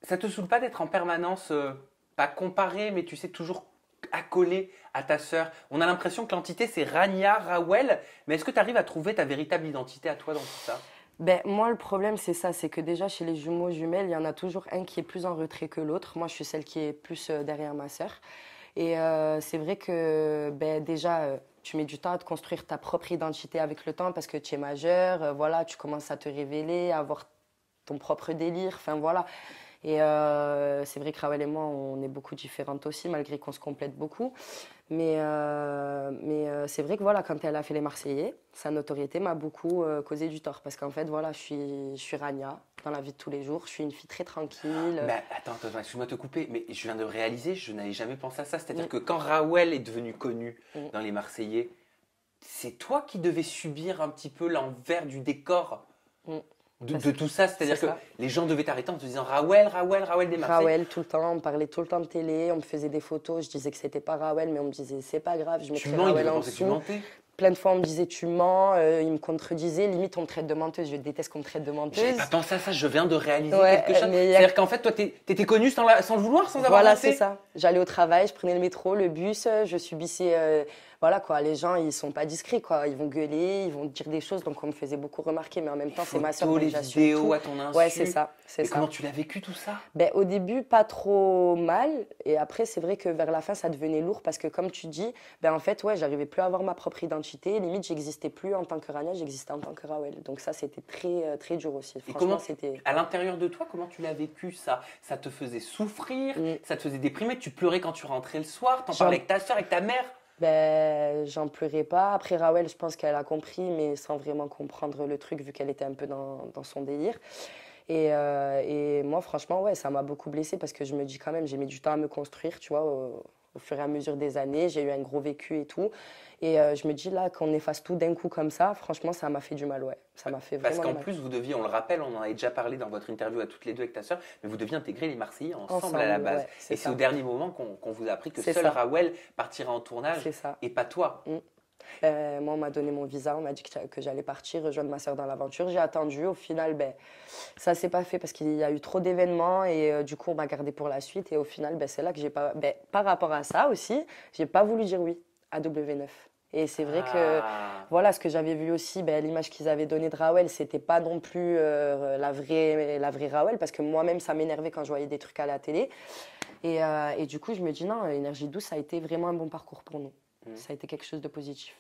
Ça te saoule pas d'être en permanence, pas comparé, mais tu sais, toujours accolé à ta sœur? On a l'impression que l'entité, c'est Rania, Rawel, mais est-ce que tu arrives à trouver ta véritable identité à toi dans tout ça? Ben, moi, le problème, c'est ça, c'est que déjà, chez les jumeaux jumelles, il y en a toujours un qui est plus en retrait que l'autre. Moi, je suis celle qui est plus derrière ma sœur. Et c'est vrai que ben, déjà, tu mets du temps à te construire ta propre identité avec le temps parce que tu es majeure, voilà, tu commences à te révéler, à avoir ton propre délire, enfin voilà. Et c'est vrai que Rawel et moi, on est beaucoup différentes aussi, malgré qu'on se complète beaucoup. Mais c'est vrai que voilà, quand elle a fait les Marseillais, sa notoriété m'a beaucoup causé du tort. Parce qu'en fait, voilà, je suis Rania dans la vie de tous les jours. Je suis une fille très tranquille. Mais attends, excuse-moi de te couper, mais je viens de réaliser, je n'avais jamais pensé à ça. C'est-à-dire Mm, que quand Rawel est devenu connu mm, dans les Marseillais, c'est toi qui devais subir un petit peu l'envers du décor mm. de tout ça. C'est C'est-à-dire que ça. les gens devaient t'arrêter en te disant Rawel, Rawel, Rawel des Marseillais. Rawel, tout le temps, on me parlait tout le temps de télé, on me faisait des photos, je disais que c'était pas Rawel, mais on me disait c'est pas grave, je Tu mettrais mens, ils Rawel devaient en penser que tu dessous. mentais. Plein de fois, on me disait tu mens, ils me contredisaient, limite on me traite de menteuse, je déteste qu'on me traite de J'avais menteuse. pas pensé à ça, je viens de réaliser Ouais, quelque chose. mais C'est-à-dire qu'en fait, toi, t'étais connu sans le vouloir, sans avoir voilà, c'est pensé. ça. J'allais au travail, je prenais le métro, le bus, je subissais. Voilà quoi, les gens ils sont pas discrets quoi. Ils vont gueuler, ils vont dire des choses, donc on me faisait beaucoup remarquer, mais en même Les temps c'est ma soeur, photos, donc les j'assume vidéos tout. à ton Ouais, c'est insu. ça, c'est Mais ça. comment tu l'as vécu tout ça? Ben, au début, pas trop mal, et après c'est vrai que vers la fin ça devenait lourd parce que comme tu dis, ben en fait ouais, j'arrivais plus à avoir ma propre identité, limite j'existais plus en tant que Rania, j'existais en tant que Rawel. Donc ça c'était très très dur aussi. Et Franchement, c'était. à l'intérieur de toi, comment tu l'as vécu ça? Ça te faisait souffrir, Mm. ça te faisait déprimer, tu pleurais quand tu rentrais le soir, t'en parlais J'en avec ta soeur, avec ta mère. Ben, j'en pleurais pas. Après, Rawel, je pense qu'elle a compris, mais sans vraiment comprendre le truc, vu qu'elle était un peu dans son délire. Et moi, franchement, ouais, ça m'a beaucoup blessée parce que je me dis quand même, j'ai mis du temps à me construire, tu vois, au fur et à mesure des années. J'ai eu un gros vécu et tout. Et je me dis là, qu'on efface tout d'un coup comme ça, franchement, ça m'a fait du mal, ouais. Ça m'a fait Parce vraiment qu'en mal. plus, vous deviez, on le rappelle, on en avait déjà parlé dans votre interview à toutes les deux avec ta soeur, mais vous deviez intégrer les Marseillais ensemble à la Ensemble, base. ouais, c'est Et c'est au ça. dernier moment qu'on vous a appris que C'est seul ça. Rawel partira en tournage C'est ça. et pas toi. Mm. Moi, on m'a donné mon visa, on m'a dit que j'allais partir, rejoindre ma soeur dans l'aventure. J'ai attendu. Au final, ben, ça s'est pas fait parce qu'il y a eu trop d'événements et du coup, on m'a gardé pour la suite. Et au final, ben, c'est là que j'ai pas. Ben, par rapport à ça aussi, j'ai pas voulu dire oui à W9. Et c'est vrai que Ah. voilà, ce que j'avais vu aussi, ben, l'image qu'ils avaient donnée de Rawel, c'était pas non plus la vraie Rawel parce que moi-même, ça m'énervait quand je voyais des trucs à la télé. Et du coup, je me dis non, Énergie 12, ça a été vraiment un bon parcours pour nous. Mm. Ça a été quelque chose de positif.